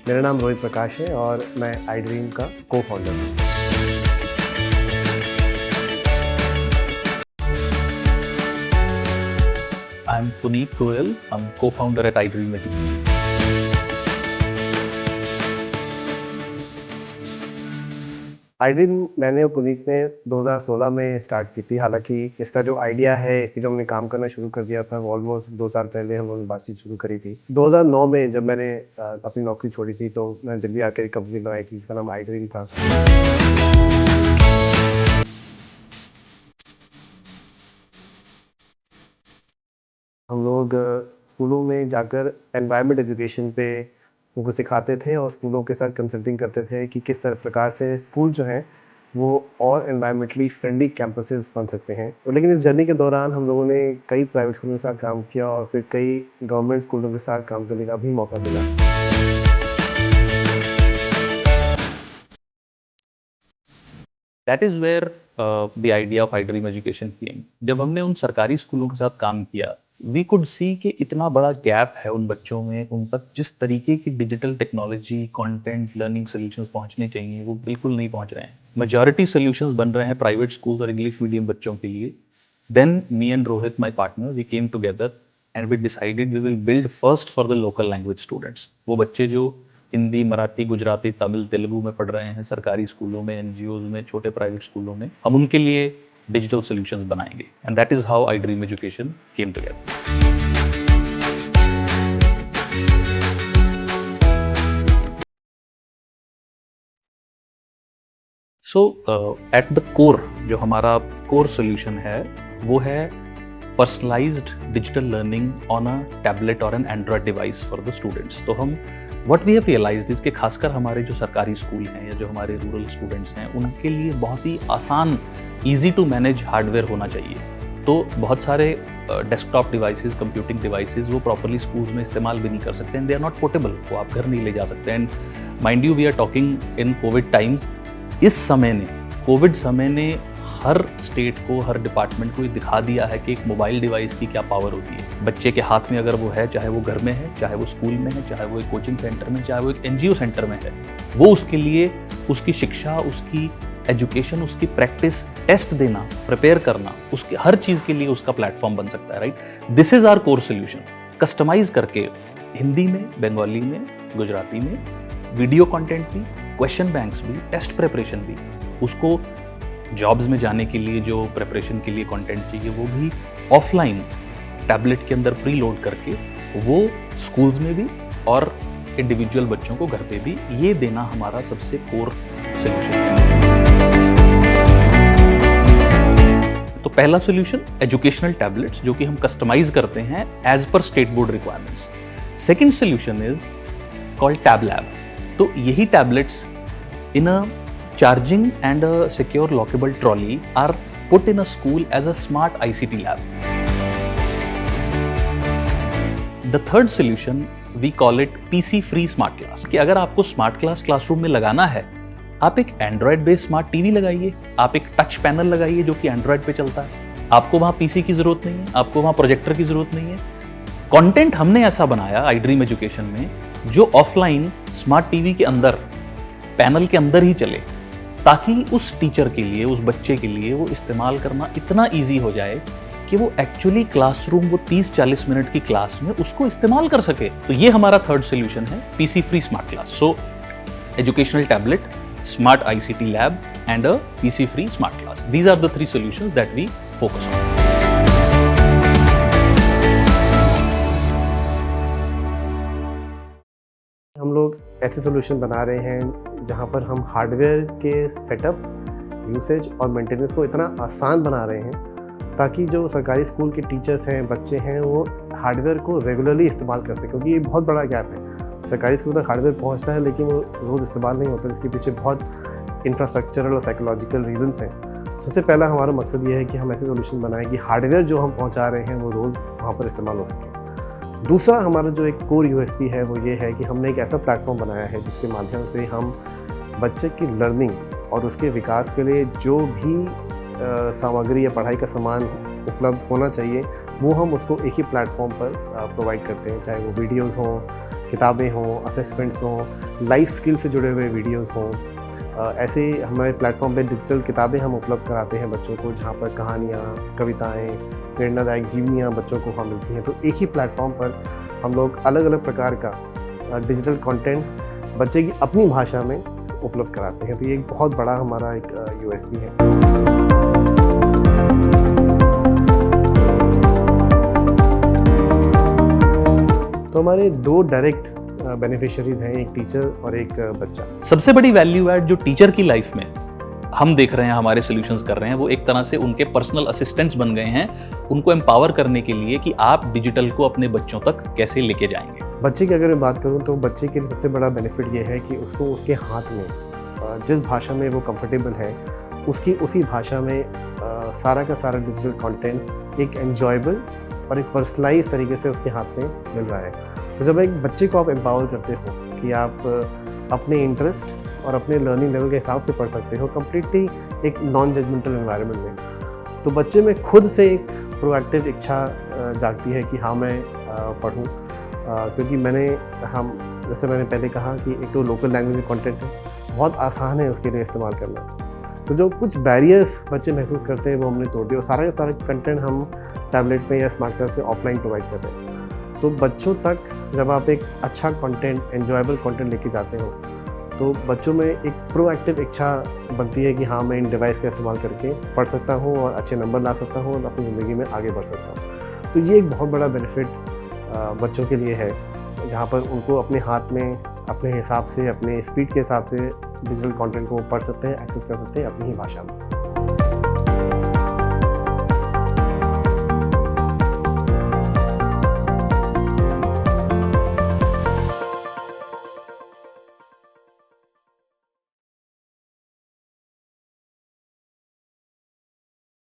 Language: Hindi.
मेरा नाम रोहित प्रकाश है और मैं iDream का को-फाउंडर हूँ। I'm Puneet Goyal. I'm co-founder at iDream Education. iDream मैंने और पुनीत ने 2016 में स्टार्ट की थी। हालांकि इसका जो आइडिया है, इसकी जो हमने काम करना शुरू कर दिया था, वो ऑलमोस्ट 2 साल पहले हम लोगों ने बातचीत शुरू करी थी। 2009 में जब मैंने अपनी नौकरी छोड़ी थी तो मैं दिल्ली आकर एक कंपनी बनाई थी जिसका नाम iDream था। हम लोग स्कूलों में जाकर एनवायरनमेंट एजुकेशन पे उनको सिखाते थे और स्कूलों के साथ कंसल्टिंग करते थे कि किस तरह प्रकार से स्कूल जो हैं वो और एनवायरमेंटली फ्रेंडली कैंपसेस बन सकते हैं। लेकिन इस जर्नी के दौरान हम लोगों ने कई प्राइवेट स्कूलों के साथ काम किया और फिर कई गवर्नमेंट स्कूलों के साथ काम करने का भी मौका मिला। That is where the idea of iDream Education came. जब हमने उन सरकारी स्कूलों के साथ काम किया, we could see कि इतना बड़ा गैप है उन बच्चों में, उन तक जिस तरीके की digital technology, content, learning solutions पहुंचने चाहिए, वो बिल्कुल नहीं पहुंच रहे हैं। मेजॉरिटी सॉल्यूशंस बन रहे हैं प्राइवेट स्कूल्स और इंग्लिश मीडियम बच्चों के लिए। Then me and Rohit, my partner, we came together and we decided we will build first for the local language students. वो बच्चे जो हिंदी, मराठी, गुजराती, तमिल, तेलुगु में पढ़ रहे हैं सरकारी स्कूलों में, एनजीओज में, छोटे प्राइवेट स्कूलों में, हम उनके लिए डिजिटल सॉल्यूशंस बनाएंगे। And that is how iDream Education came together. So at the core जो हमारा कोर सॉल्यूशन है वो है personalized digital learning on a tablet और an android device for the students. तो हम what we have realized is कि खासकर हमारे जो सरकारी स्कूल हैं या जो हमारे रूरल स्टूडेंट्स हैं उनके लिए बहुत ही आसान, ईजी टू मैनेज हार्डवेयर होना चाहिए। तो बहुत सारे डेस्कटॉप डिवाइसेस, कंप्यूटिंग डिवाइसेस वो प्रॉपरली स्कूल्स में इस्तेमाल भी नहीं कर सकते and they are not portable, वो आप घर नहीं ले जा सकते। And mind you, we are talking in covid times. इस समय ने, कोविड समय ने हर स्टेट को, हर डिपार्टमेंट को ये दिखा दिया है कि एक मोबाइल डिवाइस की क्या पावर होती है। बच्चे के हाथ में अगर वो है, चाहे वो घर में है, चाहे वो स्कूल में है, चाहे वो एक कोचिंग सेंटर में, चाहे वो एक एनजीओ सेंटर में है, वो उसके लिए उसकी शिक्षा, उसकी एजुकेशन, उसकी प्रैक्टिस, टेस्ट देना, प्रिपेयर करना, उसके हर चीज़ के लिए उसका प्लेटफॉर्म बन सकता है। Right, this is our core solution. Customize करके हिंदी में, बंगाली में, गुजराती में, वीडियो कंटेंट भी, क्वेश्चन बैंक्स भी, टेस्ट प्रिपरेशन भी, उसको जॉब्स में जाने के लिए जो प्रिपरेशन के लिए कंटेंट चाहिए वो भी ऑफलाइन टैबलेट के अंदर प्री लोड करके वो स्कूल्स में भी और इंडिविजुअल बच्चों को घर पे भी, ये देना हमारा सबसे कोर सोल्यूशन है। तो पहला सोल्यूशन एजुकेशनल टैबलेट्स जो कि हम कस्टमाइज करते हैं as per state board requirements. Second solution is called tab lab. तो यही tablets in a charging and a secure lockable trolley are put in a school as a smart ICT lab. The third solution we call it PC free smart class। कि अगर आपको स्मार्ट क्लास क्लासरूम में लगाना है, आप एक एंड्रॉयड बेस्ड स्मार्ट टीवी लगाइए, आप एक टच पैनल लगाइए जो कि एंड्रॉयड पे चलता है। आपको वहां पीसी की जरूरत नहीं है, आपको वहां प्रोजेक्टर की जरूरत नहीं है। कंटेंट हमने ऐसा बनाया iDream Education में जो ऑफलाइन स्मार्ट टीवी के अंदर, पैनल के अंदर ही चले, ताकि उस टीचर के लिए, उस बच्चे के लिए वो इस्तेमाल करना इतना इजी हो जाए कि वो एक्चुअली क्लासरूम, वो 30-40 मिनट की क्लास में उसको इस्तेमाल कर सके। तो ये हमारा थर्ड सोल्यूशन है, PC free smart class. So educational tablet, smart ICT lab and a PC free smart class. These are the 3 solutions that we focus on. हम लोग ऐसे सोल्यूशन बना रहे हैं जहाँ पर हम हार्डवेयर के सेटअप, यूसेज और मेंटेनेंस को इतना आसान बना रहे हैं ताकि जो सरकारी स्कूल के टीचर्स हैं, बच्चे हैं, वो हार्डवेयर को रेगुलरली इस्तेमाल कर सकें। क्योंकि ये बहुत बड़ा गैप है, सरकारी स्कूल तक हार्डवेयर पहुँचता है लेकिन वो रोज़ इस्तेमाल नहीं होता, जिसके पीछे बहुत इंफ्रास्ट्रक्चरल और साइकोलॉजिकल रीजंस हैं। सबसे पहला हमारा मकसद ये है कि हम ऐसे सोल्यूशन बनाएं कि हार्डवेयर जो हम पहुँचा रहे हैं वो रोज़ वहाँ पर इस्तेमाल हो सके। दूसरा हमारा जो एक कोर यूएसपी है वो ये है कि हमने एक ऐसा प्लेटफॉर्म बनाया है जिसके माध्यम से हम बच्चे की लर्निंग और उसके विकास के लिए जो भी सामग्री या पढ़ाई का सामान उपलब्ध होना चाहिए वो हम उसको एक ही प्लेटफॉर्म पर प्रोवाइड करते हैं। चाहे वो वीडियोज़ हों, किताबें हों, असेसमेंट्स हों, लाइफ स्किल से जुड़े हुए वीडियोस हों। ऐसे हमारे प्लेटफॉर्म पे डिजिटल किताबें हम उपलब्ध कराते हैं बच्चों को, जहाँ पर कहानियाँ, कविताएँ, प्रेरणादायक जीवनियाँ बच्चों को वहाँ मिलती हैं। तो एक ही प्लेटफॉर्म पर हम लोग अलग अलग प्रकार का डिजिटल कंटेंट बच्चे की अपनी भाषा में उपलब्ध कराते हैं। तो ये एक बहुत बड़ा हमारा एक यूएसपी है। तो हमारे 2 डायरेक्ट बेनिफिशियरीज हैं, एक टीचर और एक बच्चा। सबसे बड़ी वैल्यू ऐड जो टीचर की लाइफ में हम देख रहे हैं, हमारे सॉल्यूशंस कर रहे हैं, वो एक तरह से उनके पर्सनल असिस्टेंट्स बन गए हैं, उनको एम्पावर करने के लिए कि आप डिजिटल को अपने बच्चों तक कैसे लेके जाएंगे। बच्चे की अगर मैं बात करूं तो बच्चे के लिए सबसे बड़ा बेनिफिट ये है कि उसको उसके हाथ में जिस भाषा में वो कंफर्टेबल है उसकी उसी भाषा में सारा का सारा डिजिटल कंटेंट एक एन्जॉयबल और एक पर्सनलाइज तरीके से उसके हाथ में मिल रहा है। तो जब एक बच्चे को आप एम्पावर करते हो कि आप अपने इंटरेस्ट और अपने लर्निंग लेवल के हिसाब से पढ़ सकते हो कम्प्लीटली एक नॉन जजमेंटल एनवायरनमेंट में, तो बच्चे में खुद से एक प्रोएक्टिव इच्छा जागती है कि हाँ मैं पढ़ूँ। क्योंकि जैसे मैंने पहले कहा कि एक तो लोकल लैंग्वेज में कंटेंट है, बहुत आसान है उसके लिए इस्तेमाल करना। तो जो कुछ बैरियर्स बच्चे महसूस करते हैं वो हमने तोड़ दिया और सारा का सारा कंटेंट हम टैबलेट पे या स्मार्ट क्लास पे ऑफलाइन प्रोवाइड कर रहे हैं। तो बच्चों तक जब आप एक अच्छा कंटेंट, एन्जॉयबल कंटेंट लेके जाते हो तो बच्चों में एक प्रोएक्टिव इच्छा बनती है कि हाँ मैं इन डिवाइस का इस्तेमाल करके पढ़ सकता हूँ और अच्छे नंबर ला सकता हूँ और अपनी ज़िंदगी में आगे बढ़ सकता हूँ। तो ये एक बहुत बड़ा बेनिफिट बच्चों के लिए है, जहाँ पर उनको अपने हाथ में अपने हिसाब से, अपने स्पीड के हिसाब से डिजिटल कंटेंट को पढ़ सकते हैं, एक्सेस कर सकते हैं अपनी ही भाषा में।